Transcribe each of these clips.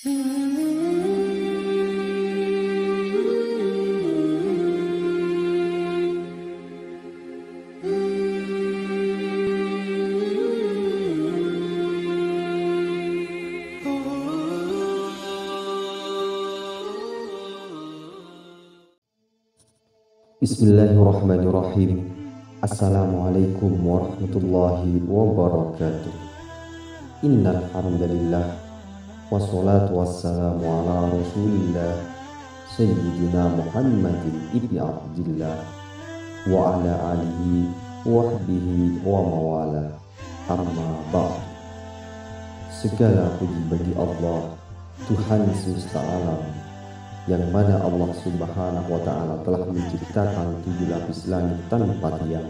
Bismillahirrahmanirrahim. Assalamualaikum warahmatullahi wabarakatuh. Innal hamdalillah wassalatu wassalamu ala Rasulillah Sayyidina Muhammadin ibni Abdillah wa ala alihi wa sahbihi wa mawala. Amma ba'd. Segala puji bagi Allah, Tuhan semesta alam, yang mana Allah Subhanahu wa Ta'ala telah menciptakan 7 lapis langit tanpa tiang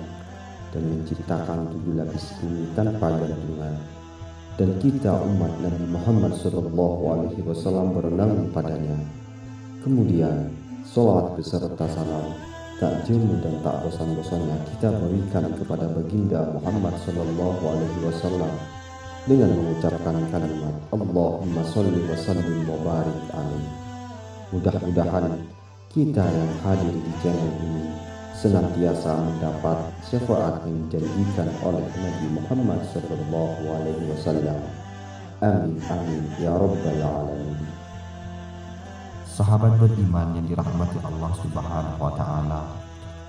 dan menciptakan 7 lapis bumi tanpa gantungan, dan kita umat Nabi Muhammad SAW berenang padanya. Kemudian salawat beserta salam tak jemu dan tak bosan-bosannya kita berikan kepada baginda Muhammad SAW dengan mengucapkan kalimat Allahumma sholli wa sallim wa barik alaihi. Mudah-mudahan kita yang hadir di channel ini senantiasa mendapat syafaat yang dijanjikan oleh Nabi Muhammad SAW. Amin amin ya rabbal alamin. Sahabat beriman yang dirahmati Allah Subhanahu wa Ta'ala,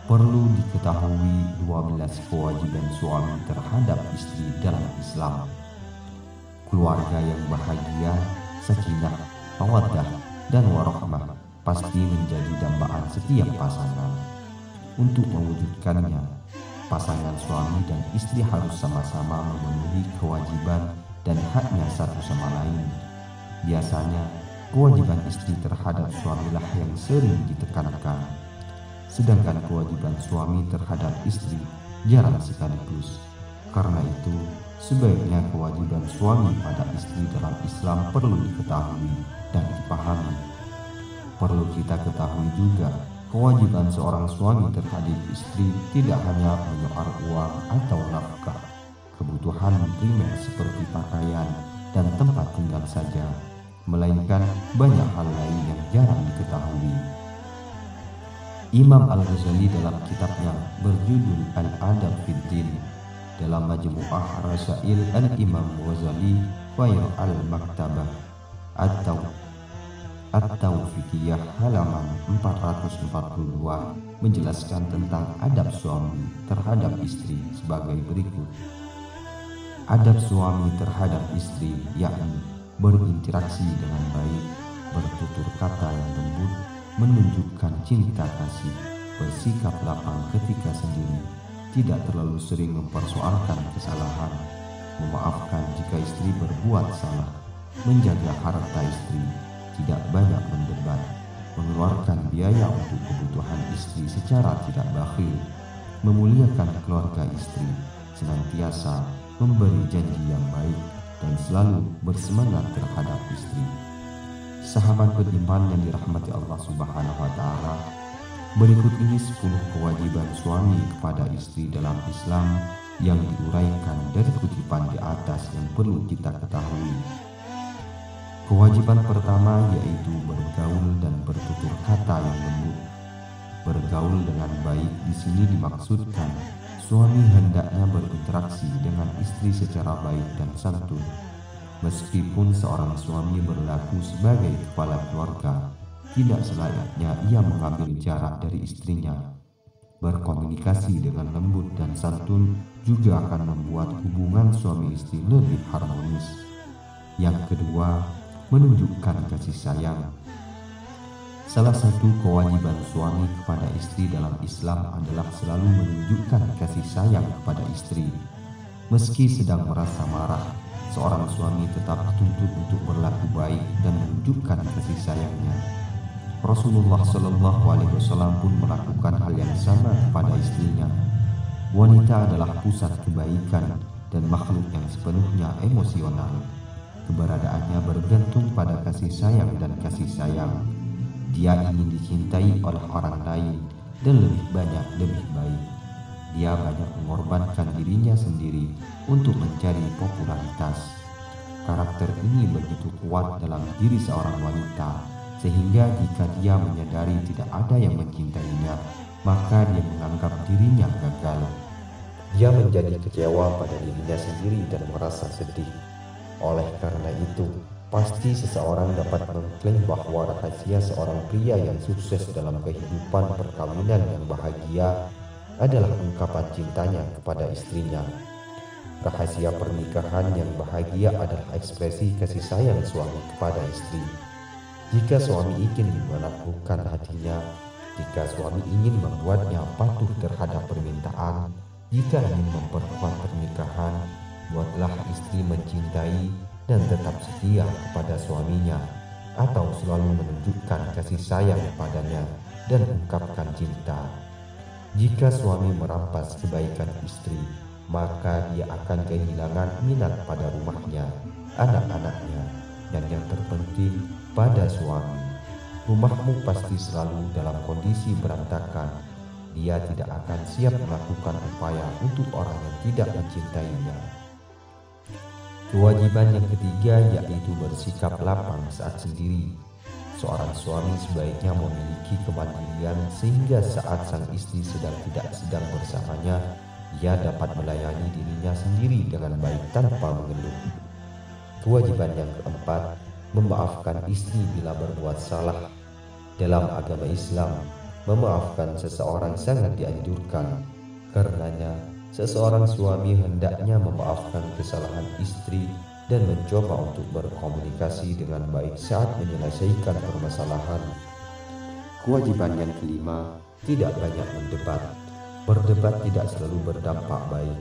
perlu diketahui 12 kewajiban suami terhadap istri dalam Islam. Keluarga yang bahagia, sakinah, mawaddah dan warahmah pasti menjadi dambaan setiap pasangan. Untuk mewujudkannya, pasangan suami dan istri harus sama-sama memenuhi kewajiban dan haknya satu sama lain. Biasanya, kewajiban istri terhadap suamilah yang sering ditekankan, sedangkan kewajiban suami terhadap istri jarang sekaligus. Karena itu, sebaiknya kewajiban suami pada istri dalam Islam perlu diketahui dan dipahami. Perlu kita ketahui juga, kewajiban seorang suami terhadap istri tidak hanya menyoal uang atau nafkah, kebutuhan primer seperti pakaian dan tempat tinggal saja, melainkan banyak hal lain yang jarang diketahui. Imam Al-Ghazali dalam kitabnya berjudul Al-Adab fid Din dalam Majmu'ah Rasail Al-Imam Ghazali Khair Al-Maktabah atau Fikiyah halaman 442 menjelaskan tentang adab suami terhadap istri sebagai berikut. Adab suami terhadap istri yakni berinteraksi dengan baik, bertutur kata yang lembut, menunjukkan cinta kasih, bersikap lapang ketika sendiri, tidak terlalu sering mempersoalkan kesalahan, memaafkan jika istri berbuat salah, menjaga harta istri, tidak banyak mendebat, mengeluarkan biaya untuk kebutuhan istri secara tidak bakhil, memuliakan keluarga istri, senantiasa memberi janji yang baik, dan selalu bersemangat terhadap istri. Sahabat beriman yang dirahmati Allah Subhanahu wa Ta'ala, berikut ini 10 kewajiban suami kepada istri dalam Islam yang diuraikan dari kutipan di atas yang perlu kita ketahui. Kewajiban pertama yaitu bergaul dan bertutur kata yang lembut. Bergaul dengan baik di sini dimaksudkan suami hendaknya berinteraksi dengan istri secara baik dan santun. Meskipun seorang suami berlaku sebagai kepala keluarga, tidak selayaknya ia mengambil jarak dari istrinya. Berkomunikasi dengan lembut dan santun juga akan membuat hubungan suami istri lebih harmonis. Yang kedua, menunjukkan kasih sayang. Salah satu kewajiban suami kepada istri dalam Islam adalah selalu menunjukkan kasih sayang kepada istri. Meski sedang merasa marah, seorang suami tetap dituntut untuk berlaku baik dan menunjukkan kasih sayangnya. Rasulullah SAW pun melakukan hal yang sama kepada istrinya. Wanita adalah pusat kebaikan dan makhluk yang sepenuhnya emosional. Keberadaannya bergantung pada kasih sayang dan kasih sayang. Dia ingin dicintai oleh orang lain dan lebih banyak lebih baik. Dia banyak mengorbankan dirinya sendiri untuk mencari popularitas. Karakter ini begitu kuat dalam diri seorang wanita, sehingga jika dia menyadari tidak ada yang mencintainya, maka dia menganggap dirinya gagal. Dia menjadi kecewa pada dirinya sendiri dan merasa sedih. Oleh karena itu, pasti seseorang dapat mengklaim bahwa rahasia seorang pria yang sukses dalam kehidupan perkawinan yang bahagia adalah ungkapan cintanya kepada istrinya. Rahasia pernikahan yang bahagia adalah ekspresi kasih sayang suami kepada istri. Jika suami ingin menaklukkan hatinya, jika suami ingin membuatnya patuh terhadap permintaan, jika ingin memperkuat pernikahan, buatlah istri mencintai dan tetap setia kepada suaminya, atau selalu menunjukkan kasih sayang padanya dan ungkapkan cinta. Jika suami merampas kebaikan istri, maka dia akan kehilangan minat pada rumahnya, anak-anaknya, dan yang terpenting pada suami. Rumahmu pasti selalu dalam kondisi berantakan. Dia tidak akan siap melakukan upaya untuk orang yang tidak mencintainya. Kewajiban yang ketiga yaitu bersikap lapang saat sendiri. Seorang suami sebaiknya memiliki kemandirian sehingga saat sang istri tidak sedang bersamanya, ia dapat melayani dirinya sendiri dengan baik tanpa mengeluh. Kewajiban yang keempat, memaafkan istri bila berbuat salah. Dalam agama Islam, memaafkan seseorang sangat dianjurkan. Karenanya, seseorang suami hendaknya memaafkan kesalahan istri dan mencoba untuk berkomunikasi dengan baik saat menyelesaikan permasalahan. Kewajiban yang kelima, tidak banyak mendebat. Berdebat tidak selalu berdampak baik.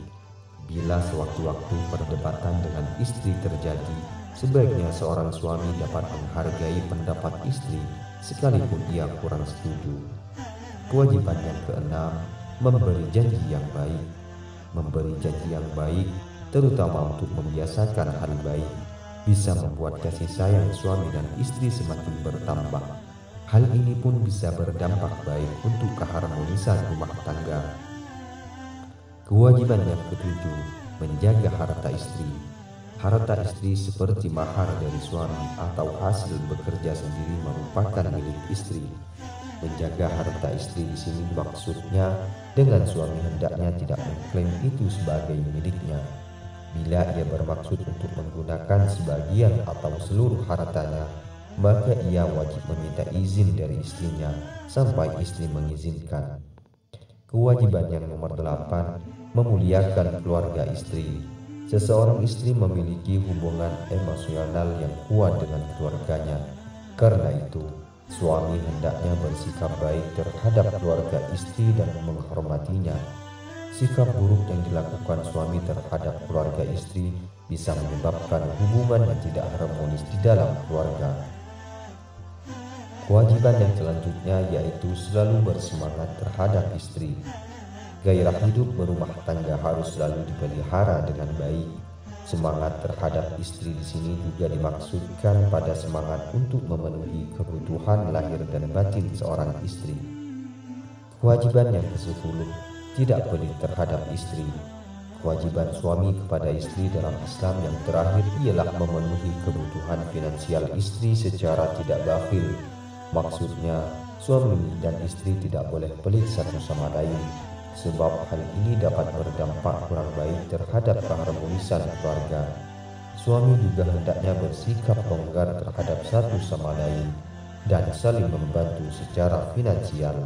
Bila sewaktu-waktu perdebatan dengan istri terjadi, sebaiknya seorang suami dapat menghargai pendapat istri sekalipun ia kurang setuju. Kewajiban yang keenam, memberi janji yang baik. Memberi janji yang baik, terutama untuk membiasakan hal baik, bisa membuat kasih sayang suami dan istri semakin bertambah. Hal ini pun bisa berdampak baik untuk keharmonisan rumah tangga. Kewajiban yang ketujuh, menjaga harta istri. Harta istri seperti mahar dari suami atau hasil bekerja sendiri merupakan milik istri. Menjaga harta istri di sini maksudnya dengan suami hendaknya tidak mengklaim itu sebagai miliknya. Bila ia bermaksud untuk menggunakan sebagian atau seluruh hartanya, maka ia wajib meminta izin dari istrinya sampai istri mengizinkan. Kewajiban yang nomor 8, memuliakan keluarga istri. Seseorang istri memiliki hubungan emosional yang kuat dengan keluarganya. Karena itu, suami hendaknya bersikap baik terhadap keluarga istri dan menghormatinya. Sikap buruk yang dilakukan suami terhadap keluarga istri bisa menyebabkan hubungan yang tidak harmonis di dalam keluarga. Kewajiban yang selanjutnya yaitu selalu bersemangat terhadap istri. Gairah hidup berumah tangga harus selalu dipelihara dengan baik. Semangat terhadap istri di sini juga dimaksudkan pada semangat untuk memenuhi kebutuhan lahir dan batin seorang istri. Kewajiban yang ke-10, tidak pelit terhadap istri. Kewajiban suami kepada istri dalam Islam yang terakhir ialah memenuhi kebutuhan finansial istri secara tidak bakhil. Maksudnya, suami dan istri tidak boleh pelit satu sama lain, sebab hal ini dapat berdampak kurang baik terhadap keharmonisan keluarga. Suami juga hendaknya bersikap longgar terhadap satu sama lain dan saling membantu secara finansial.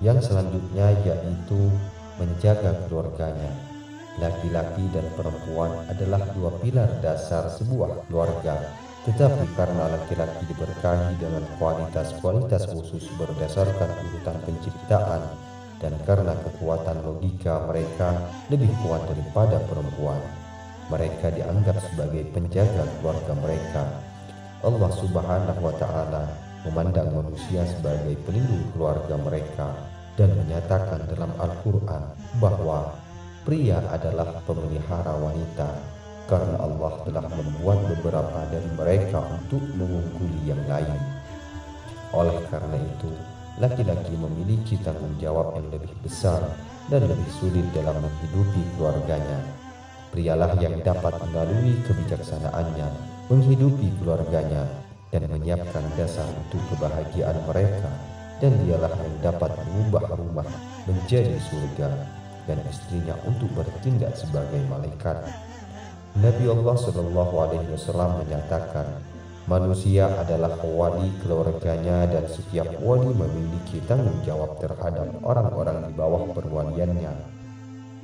Yang selanjutnya yaitu menjaga keluarganya. Laki-laki dan perempuan adalah dua pilar dasar sebuah keluarga. Tetapi karena laki-laki diberkahi dengan kualitas-kualitas khusus berdasarkan urutan penciptaan, dan karena kekuatan logika mereka lebih kuat daripada perempuan, mereka dianggap sebagai penjaga keluarga mereka. Allah Subhanahu wa Ta'ala memandang manusia sebagai pelindung keluarga mereka dan menyatakan dalam Al-Quran bahwa pria adalah pemelihara wanita, karena Allah telah membuat beberapa dari mereka untuk mengungkuli yang lain. Oleh karena itu, laki-laki memiliki tanggung jawab yang lebih besar dan lebih sulit dalam menghidupi keluarganya. Prialah yang dapat melalui kebijaksanaannya menghidupi keluarganya dan menyiapkan dasar untuk kebahagiaan mereka, dan dialah yang dapat mengubah rumah menjadi surga dan istrinya untuk bertindak sebagai malaikat. Nabi Allah Shallallahu Alaihi Wasallam menyatakan, manusia adalah wali keluarganya dan setiap wali memiliki tanggung jawab terhadap orang-orang di bawah perwaliannya.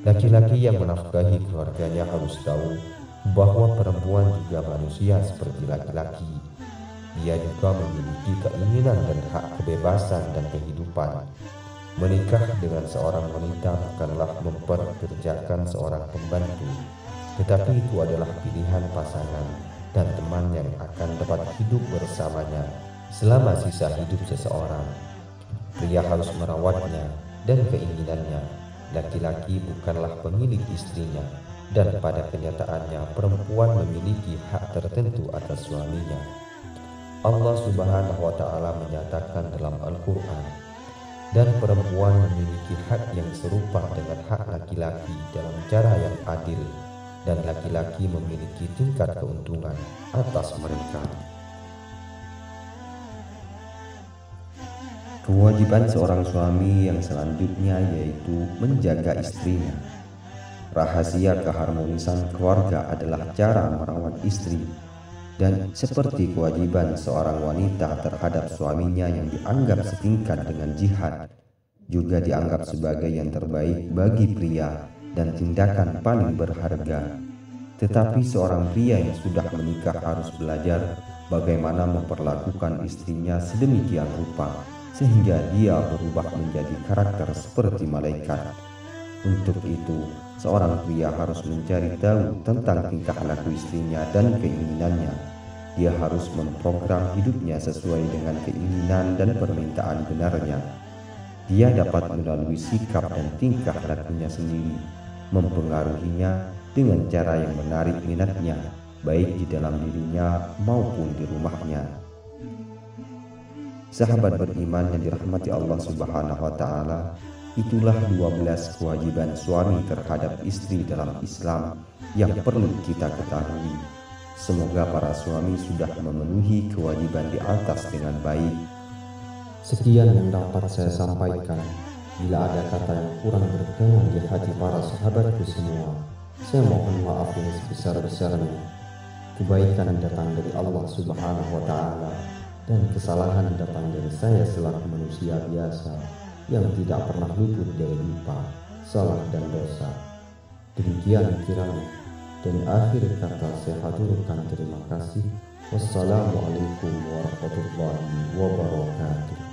Laki-laki yang menafkahi keluarganya harus tahu bahwa perempuan juga manusia seperti laki-laki. Ia juga memiliki keinginan dan hak kebebasan dan kehidupan. Menikah dengan seorang wanita bukanlah memperkerjakan seorang pembantu, tetapi itu adalah pilihan pasangan dan teman yang akan dapat hidup bersamanya selama sisa hidup seseorang. Pria harus merawatnya dan keinginannya. Laki-laki bukanlah pemilik istrinya, dan pada kenyataannya perempuan memiliki hak tertentu atas suaminya. Allah Subhanahu wa Ta'ala menyatakan dalam Al-Quran, dan perempuan memiliki hak yang serupa dengan hak laki-laki dalam cara yang adil, dan laki-laki memiliki tingkat keuntungan atas mereka. Kewajiban seorang suami yang selanjutnya yaitu menjaga istrinya. Rahasia keharmonisan keluarga adalah cara merawat istri, dan seperti kewajiban seorang wanita terhadap suaminya yang dianggap setingkat dengan jihad, juga dianggap sebagai yang terbaik bagi pria dan tindakan paling berharga. Tetapi seorang pria yang sudah menikah harus belajar bagaimana memperlakukan istrinya sedemikian rupa sehingga dia berubah menjadi karakter seperti malaikat. Untuk itu, seorang pria harus mencari tahu tentang tingkah laku istrinya dan keinginannya. Dia harus memprogram hidupnya sesuai dengan keinginan dan permintaan benarnya. Dia dapat melalui sikap dan tingkah lakunya sendiri mempengaruhinya dengan cara yang menarik minatnya, baik di dalam dirinya maupun di rumahnya. Sahabat beriman yang dirahmati Allah Subhanahu wa Ta'ala, itulah 12 kewajiban suami terhadap istri dalam Islam yang perlu kita ketahui. Semoga para suami sudah memenuhi kewajiban di atas dengan baik. Sekian yang dapat saya sampaikan. Bila ada kata yang kurang berkenan di hati para sahabatku semua, saya mohon maaf yang sebesar-besarnya. Kebaikan datang dari Allah Subhanahu wa Ta'ala, dan kesalahan datang dari saya selaku manusia biasa yang tidak pernah luput dari lupa, salah dan dosa. Demikian kiranya, dan akhir kata saya haturkan terima kasih. Wassalamualaikum warahmatullahi wabarakatuh.